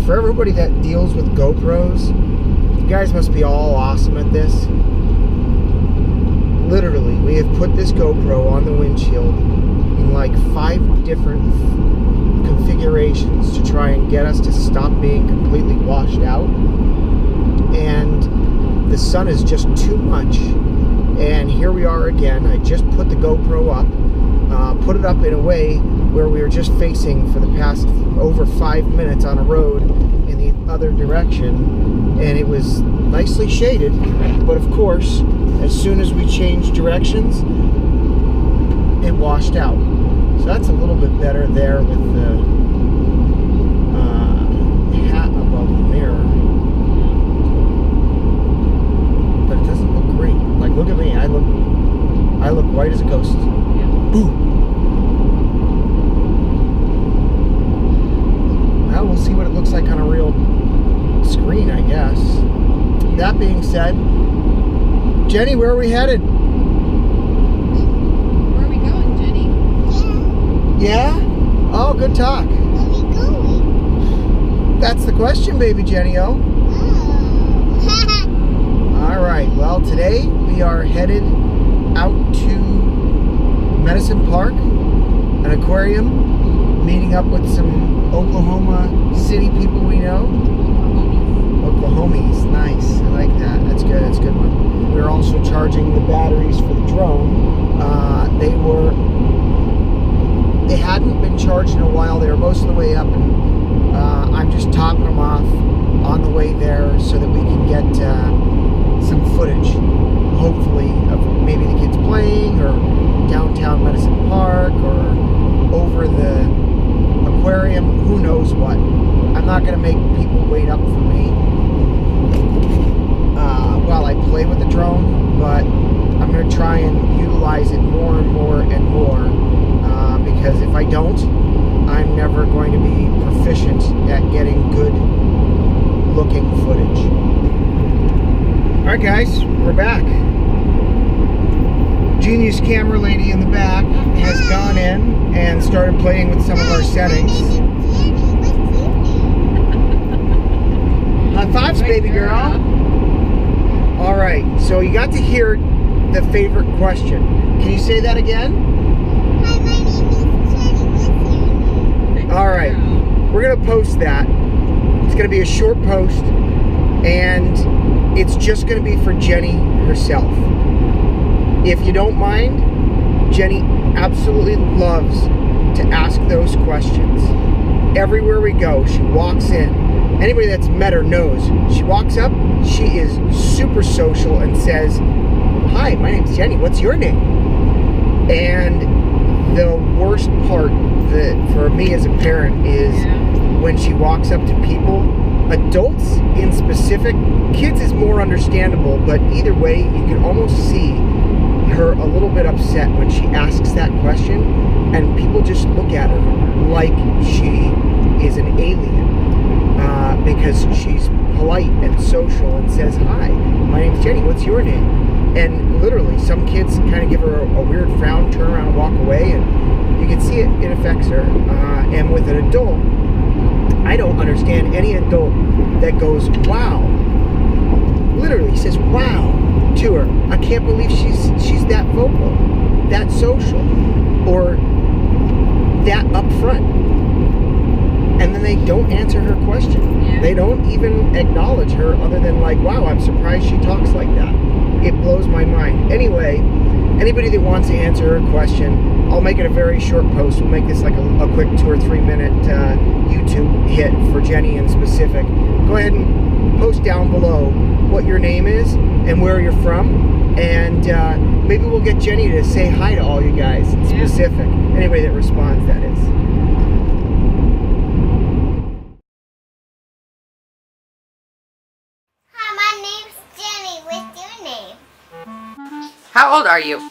For everybody that deals with GoPros, you guys must be all awesome at this. Literally, we have put this GoPro on the windshield in like 5 different configurations to try and get us to stop being completely washed out. And the sun is just too much. And here we are again. I just put the GoPro up, put it up in a way where we were just facing for the past over 5 minutes on a road in the other direction, and it was nicely shaded, but of course as soon as we changed directions it washed out. So that's a little bit better there with the hat above the mirror, but it doesn't look great. Like, look at me, I look white as a ghost. Ooh. We'll see what it looks like on a real screen, I guess. That being said, Jenny, where are we headed? Where are we going, Jenny? Yeah? Oh, good talk. Where are we going? That's the question, baby Jenny-O. Oh. Alright, well, today we are headed out to Medicine Park, an aquarium, meeting up with some Oklahoma City people we know. Oklahomies, nice. I like that. That's good. That's a good one. We're also charging the batteries for the drone. They hadn't been charged in a while. They were most of the way up, and I'm just topping them off on the way there so that we can get some footage, hopefully, of maybe the kids playing, or downtown Medicine Park, or over the aquarium, who knows what. I'm not going to make people wait up for me while I play with the drone, but I'm going to try and utilize it more and more and more, because if I don't, I'm never going to be proficient at getting good looking footage. Alright guys, we're back. Genius camera lady in the back has gone in and started playing with some of our settings. High fives, baby girl. Alright, so you got to hear the favorite question. Can you say that again? Hi, my name is Jenny. What's your name? Alright, we're going to post that. It's going to be a short post, and it's just going to be for Jenny herself. If you don't mind, Jenny absolutely loves to ask those questions. Everywhere we go, she walks in. Anybody that's met her knows. She walks up, she is super social and says, "Hi, my name's Jenny. What's your name?" And the worst part for me as a parent is when she walks up to people, adults in specific. Kids is more understandable, but either way, you can almost see her a little bit upset when she asks that question, and people just look at her like she is an alien. because she's polite and social and says, "Hi, my name's Jenny, what's your name?" And literally, some kids kind of give her a weird frown, turn around and walk away, and you can see it affects her. And with an adult, I don't understand any adult that goes, "Wow," literally says "wow" to her. I can't believe she's that vocal, that social, or that upfront. And then they don't answer her question. Yeah. They don't even acknowledge her other than like, "Wow, I'm surprised she talks like that." It blows my mind. Anyway, anybody that wants to answer her question, I'll make it a very short post. We'll make this like a quick 2 or 3 minute YouTube hit for Jenny in specific. Go ahead and post down below what your name is and where you're from, and maybe we'll get Jenny to say hi to all you guys in specific. Anybody that responds, that is. Hi, my name's Jenny. What's your name? How old are you? 1,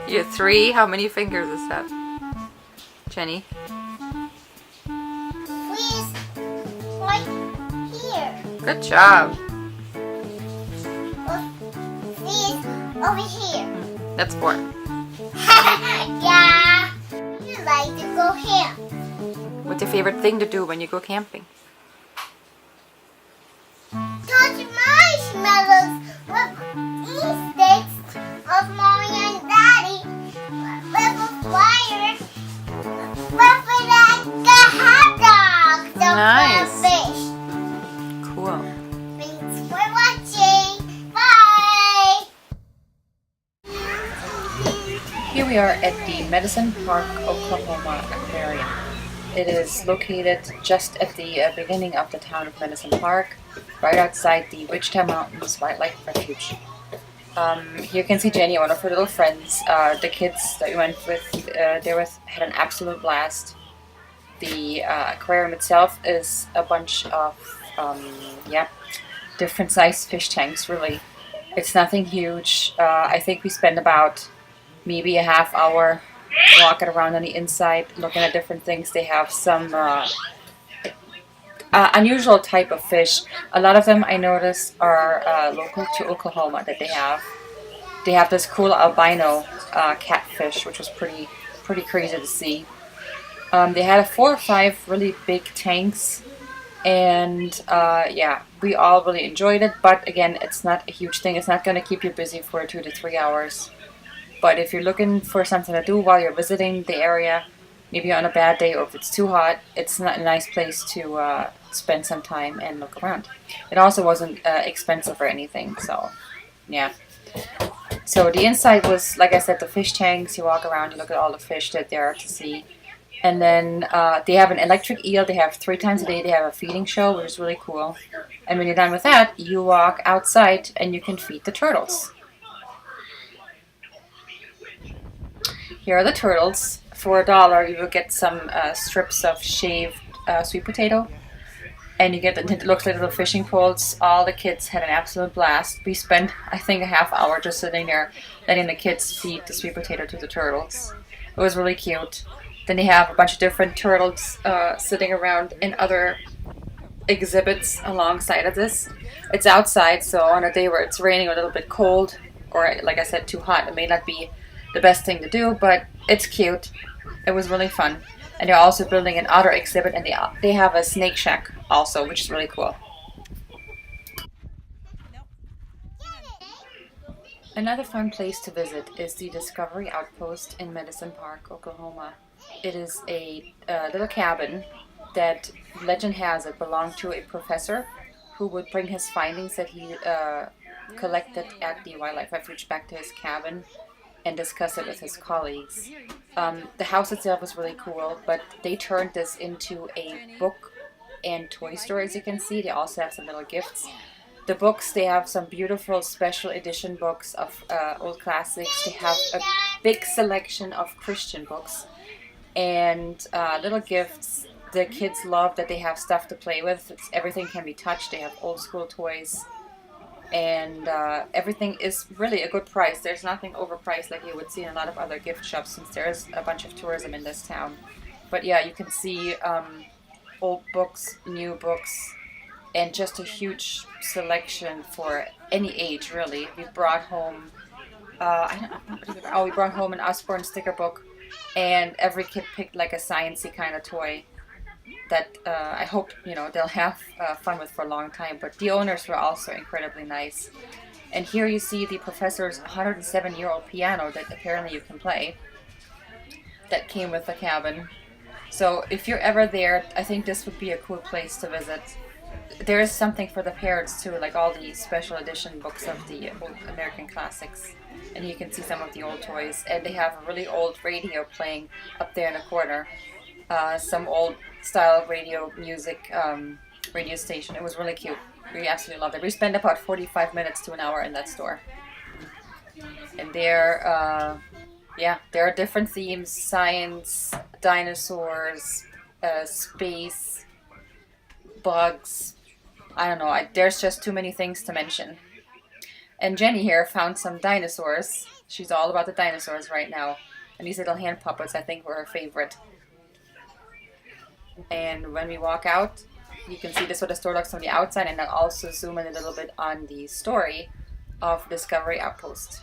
2. You're 3. How many fingers is that? Jenny? Please, right here. Good job. Please, over here. That's 4. Yeah. You like to go here. What's your favorite thing to do when you go camping? Touch marshmallows with e-sticks of mommy and daddy. With a fire. With like a hot dog. Nice. Fish. Cool. Thanks for watching. Bye. Here we are at the Medicine Park, Oklahoma Aquarium. It is located just at the beginning of the town of Medicine Park, right outside the Wichita Mountains Wildlife Refuge. Here you can see Jenny, one of her little friends. The kids that we went with, had an absolute blast. The aquarium itself is a bunch of different sized fish tanks. Really, it's nothing huge. I think we spent about maybe a half hour walking around on the inside, looking at different things. They have some unusual type of fish. A lot of them I noticed are local to Oklahoma that they have. They have this cool albino catfish, which was pretty crazy to see. They had 4 or 5 really big tanks, and we all really enjoyed it. But again, it's not a huge thing. It's not going to keep you busy for 2 to 3 hours. But if you're looking for something to do while you're visiting the area, maybe on a bad day or if it's too hot, it's not a nice place to spend some time and look around. It also wasn't expensive or anything, so yeah. So the inside was, like I said, the fish tanks. You walk around, you look at all the fish that there are to see. And then they have an electric eel. They have 3 times a day. They have a feeding show, which is really cool. And when you're done with that, you walk outside and you can feed the turtles. Here are the turtles. For $1, you will get some strips of shaved sweet potato, and you get it looks like little fishing poles. All the kids had an absolute blast. We spent, I think, a half hour just sitting there letting the kids feed the sweet potato to the turtles. It was really cute. Then they have a bunch of different turtles sitting around in other exhibits alongside of this. It's outside, so on a day where it's raining or a little bit cold, or like I said, too hot, it may not be the best thing to do, but it's cute. It was really fun. And they're also building an otter exhibit, and they have a snake shack also, which is really cool. Another fun place to visit is the Discovery Outpost in Medicine Park, Oklahoma. It is a little cabin that legend has it belonged to a professor who would bring his findings that he collected at the wildlife refuge back to his cabin and discuss it with his colleagues. The house itself was really cool, but they turned this into a book and toy store, as you can see. They also have some little gifts. The books, they have some beautiful special edition books of old classics. They have a big selection of Christian books and little gifts. The kids love that they have stuff to play with. Everything can be touched. They have old school toys. and everything is really a good price. There's nothing overpriced like you would see in a lot of other gift shops, since there's a bunch of tourism in this town. But yeah, you can see old books, new books, and just a huge selection for any age, really. We brought home, we brought home an Usborne sticker book, and every kid picked like a sciencey kind of toy that I hope they'll have fun with for a long time. But the owners were also incredibly nice. And here you see the professor's 107-year-old piano that apparently you can play. That came with the cabin. So if you're ever there, I think this would be a cool place to visit. There is something for the parents too, like all the special edition books of the old American classics. And you can see some of the old toys. And they have a really old radio playing up there in the corner. Some old style of radio music radio station. It was really cute. We absolutely loved it. We spent about 45 minutes to an hour in that store. And there are different themes: science, dinosaurs, space, bugs. I don't know. There's just too many things to mention. And Jenny here found some dinosaurs. She's all about the dinosaurs right now. And these little hand puppets, I think, were her favorite. And when we walk out, you can see this what the store looks on the outside, and I'll also zoom in a little bit on the story of Discovery Outpost.